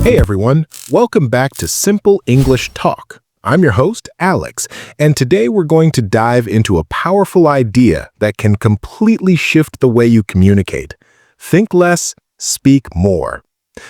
Hey everyone, welcome back to Simple English Talk. I'm your host, Alex, and today we're going to dive into a powerful idea that can completely shift the way you communicate. Think less, speak more.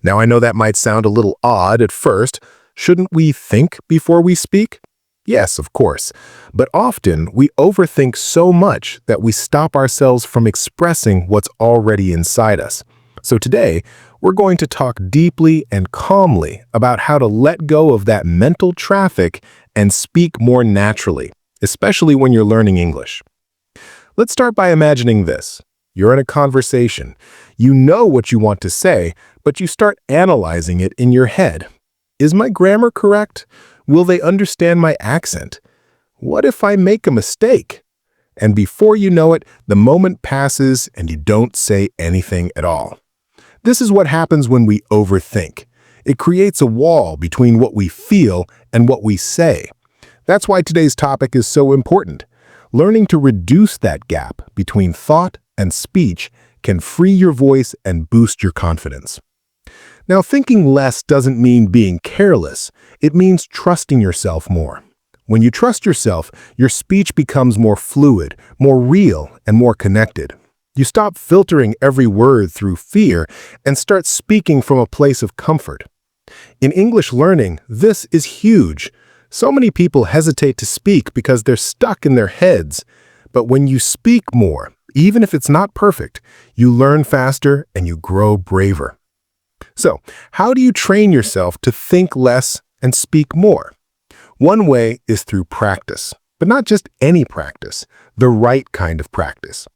Now I know that might sound a little odd at first. Shouldn't we think before we speak? Yes, of course, but often we overthink so much that we stop ourselves from expressing what's already inside us. So today, we're going to talk deeply and calmly about how to let go of that mental traffic and speak more naturally, especially when you're learning English. Let's start by imagining this. You're in a conversation. You know what you want to say, but you start analyzing it in your head. Is my grammar correct? Will they understand my accent? What if I make a mistake? And before you know it, the moment passes and you don't say anything at all. This is what happens when we overthink. It creates a wall between what we feel and what we say. That's why today's topic is so important. Learning to reduce that gap between thought and speech can free your voice and boost your confidence. Now, thinking less doesn't mean being careless. It means trusting yourself more. When you trust yourself, your speech becomes more fluid, more real, and more connected. You stop filtering every word through fear and start speaking from a place of comfort. In English learning, this is huge. So many people hesitate to speak because they're stuck in their heads. But when you speak more, even if it's not perfect, you learn faster and you grow braver. So, how do you train yourself to think less and speak more? One way is through practice, but not just any practice, the right kind of practice.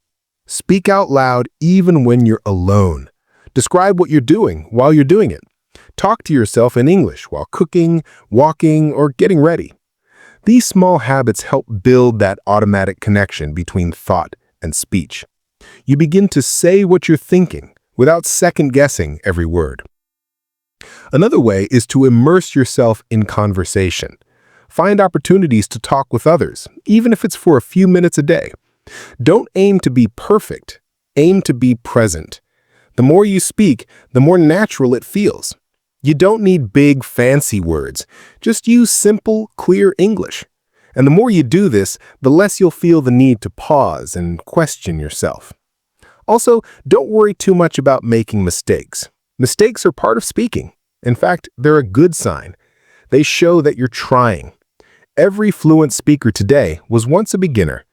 Speak out loud even when you're alone. Describe what you're doing while you're doing it. Talk to yourself in English while cooking, walking, or getting ready. These small habits help build that automatic connection between thought and speech. You begin to say what you're thinking without second-guessing every word. Another way is to immerse yourself in conversation. Find opportunities to talk with others, even if it's for a few minutes a day. Don't aim to be perfect. Aim to be present. The more you speak, the more natural it feels. You don't need big, fancy words. Just use simple, clear English. And the more you do this, the less you'll feel the need to pause and question yourself. Also, don't worry too much about making mistakes. Mistakes are part of speaking. In fact, they're a good sign. They show that you're trying. Every fluent speaker today was once a beginner.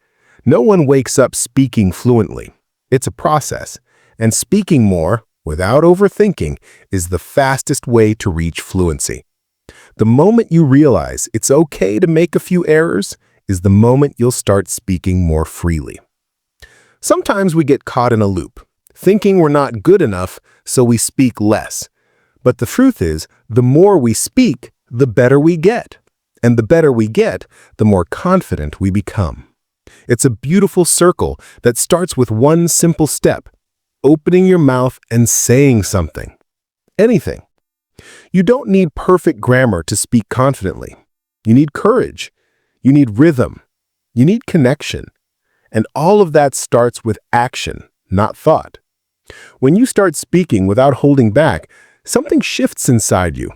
No one wakes up speaking fluently. It's a process, and speaking more, without overthinking, is the fastest way to reach fluency. The moment you realize it's okay to make a few errors is the moment you'll start speaking more freely. Sometimes we get caught in a loop, thinking we're not good enough, so we speak less. But the truth is, the more we speak, the better we get. And the better we get, the more confident we become. It's a beautiful circle that starts with one simple step, opening your mouth and saying something. Anything. You don't need perfect grammar to speak confidently. You need courage. You need rhythm. You need connection. And all of that starts with action, not thought. When you start speaking without holding back, something shifts inside you.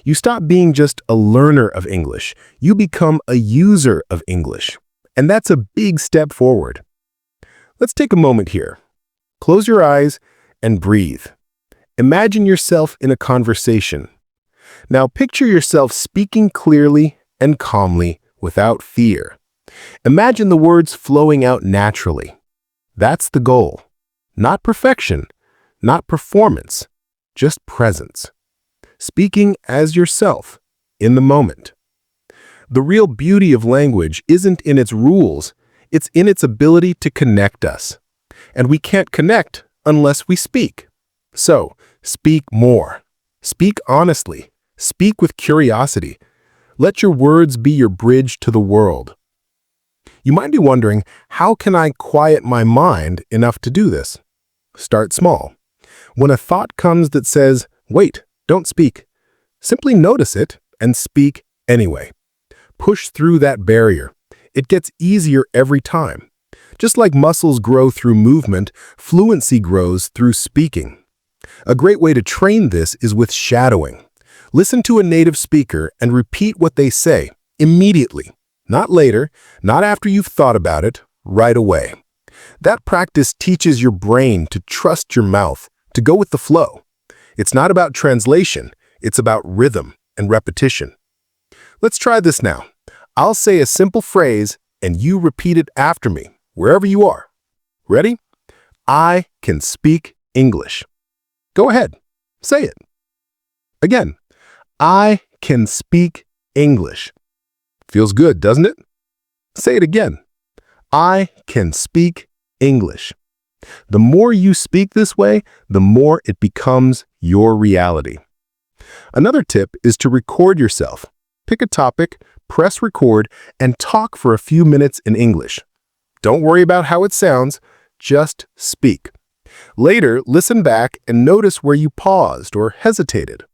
You stop being just a learner of English. You become a user of English. And that's a big step forward. Let's take a moment here. Close your eyes and breathe. Imagine yourself in a conversation. Now picture yourself speaking clearly and calmly without fear. Imagine the words flowing out naturally. That's the goal. Not perfection, not performance, just presence. Speaking as yourself, in the moment. The real beauty of language isn't in its rules, it's in its ability to connect us. And we can't connect unless we speak. So, speak more. Speak honestly. Speak with curiosity. Let your words be your bridge to the world. You might be wondering, how can I quiet my mind enough to do this? Start small. When a thought comes that says, wait, don't speak, simply notice it and speak anyway. Push through that barrier. It gets easier every time. Just like muscles grow through movement, fluency grows through speaking. A great way to train this is with shadowing. Listen to a native speaker and repeat what they say immediately, not later, not after you've thought about it, right away. That practice teaches your brain to trust your mouth, to go with the flow. It's not about translation, it's about rhythm and repetition. Let's try this now. I'll say a simple phrase and you repeat it after me, wherever you are. Ready? I can speak English. Go ahead, say it. Again, I can speak English. Feels good, doesn't it? Say it again. I can speak English. The more you speak this way, the more it becomes your reality. Another tip is to record yourself. Pick a topic, press record, and talk for a few minutes in English. Don't worry about how it sounds, just speak. Later, listen back and notice where you paused or hesitated.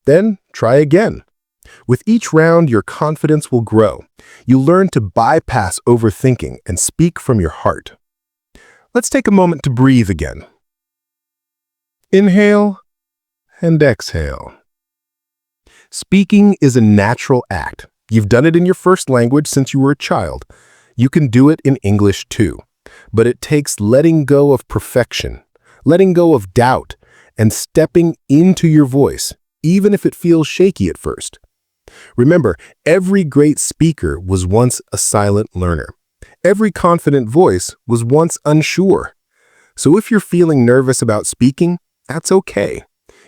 Then try again. With each round, your confidence will grow. You learn to bypass overthinking and speak from your heart. Let's take a moment to breathe again. Inhale and exhale. Speaking is a natural act. You've done it in your first language since you were a child. You can do it in English too. But it takes letting go of perfection, letting go of doubt, and stepping into your voice, even if it feels shaky at first. Remember, every great speaker was once a silent learner. Every confident voice was once unsure. So if you're feeling nervous about speaking, that's okay.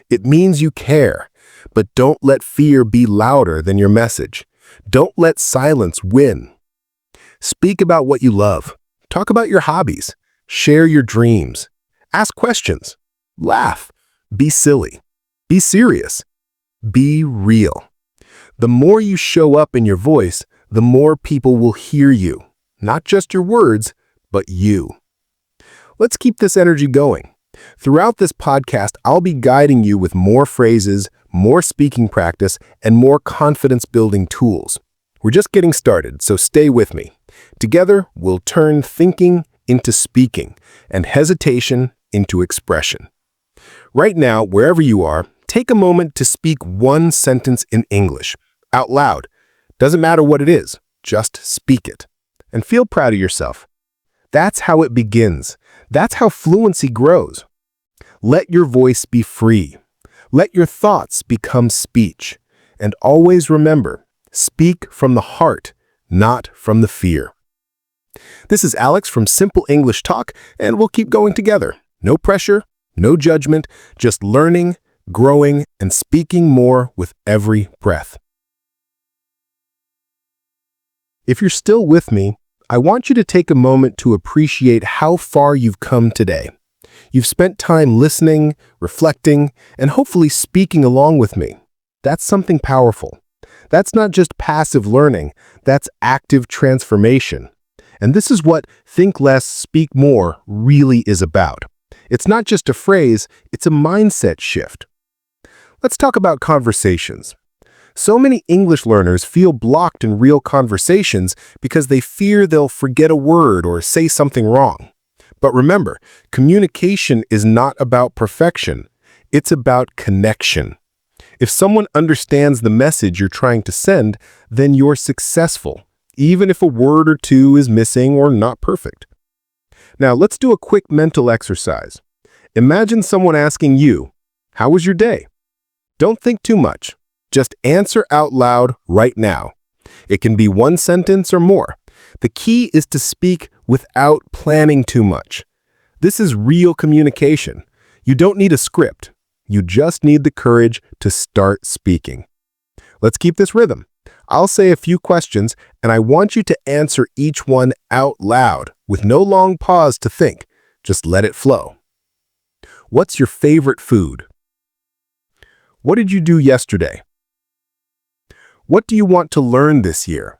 It means you care, but don't let fear be louder than your message. Don't let silence win. Speak about what you love. Talk about your hobbies. Share your dreams. Ask questions. Laugh. Be silly. Be serious. Be real. The more you show up in your voice, the more people will hear you. Not just your words, but you. Let's keep this energy going. Throughout this podcast, I'll be guiding you with more phrases, more speaking practice, and more confidence-building tools. We're just getting started, so stay with me. Together, we'll turn thinking into speaking and hesitation into expression. Right now, wherever you are, take a moment to speak one sentence in English, out loud. Doesn't matter what it is, just speak it. And feel proud of yourself. That's how it begins. That's how fluency grows. Let your voice be free. Let your thoughts become speech. And always remember, speak from the heart, not from the fear. This is Alex from Simple English Talk, and we'll keep going together. No pressure, no judgment, just learning, growing, and speaking more with every breath. If you're still with me, I want you to take a moment to appreciate how far you've come today. You've spent time listening, reflecting, and hopefully speaking along with me. That's something powerful. That's not just passive learning, that's active transformation. And this is what Think Less, Speak More really is about. It's not just a phrase, it's a mindset shift. Let's talk about conversations. So many English learners feel blocked in real conversations because they fear they'll forget a word or say something wrong. But remember, communication is not about perfection. It's about connection. If someone understands the message you're trying to send, then you're successful, even if a word or two is missing or not perfect. Now, let's do a quick mental exercise. Imagine someone asking you, "How was your day?" Don't think too much. Just answer out loud right now. It can be one sentence or more. The key is to speak without planning too much. This is real communication. You don't need a script. You just need the courage to start speaking. Let's keep this rhythm. I'll say a few questions, and I want you to answer each one out loud with no long pause to think. Just let it flow. What's your favorite food? What did you do yesterday? What do you want to learn this year?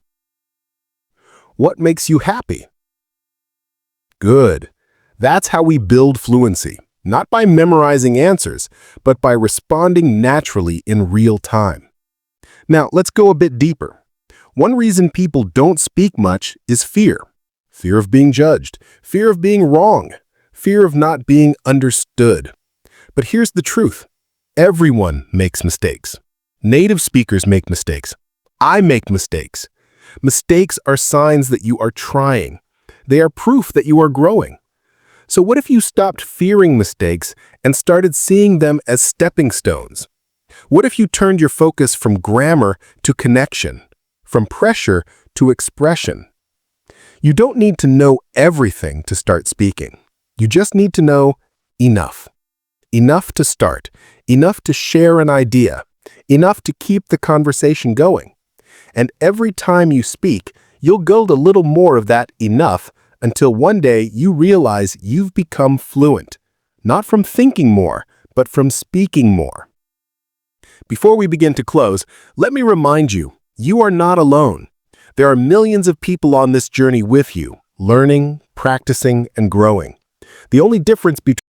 What makes you happy? Good. That's how we build fluency, not by memorizing answers, but by responding naturally in real time. Now, let's go a bit deeper. One reason people don't speak much is fear. Fear of being judged, fear of being wrong, fear of not being understood. But here's the truth. Everyone makes mistakes. Native speakers make mistakes. I make mistakes. Mistakes are signs that you are trying. They are proof that you are growing. So what if you stopped fearing mistakes and started seeing them as stepping stones? What if you turned your focus from grammar to connection, from pressure to expression? You don't need to know everything to start speaking. You just need to know enough. Enough to start, enough to share an idea, enough to keep the conversation going. And every time you speak, you'll build a little more of that enough until one day you realize you've become fluent, not from thinking more, but from speaking more. Before we begin to close, let me remind you, you are not alone. There are millions of people on this journey with you, learning, practicing, and growing. The only difference between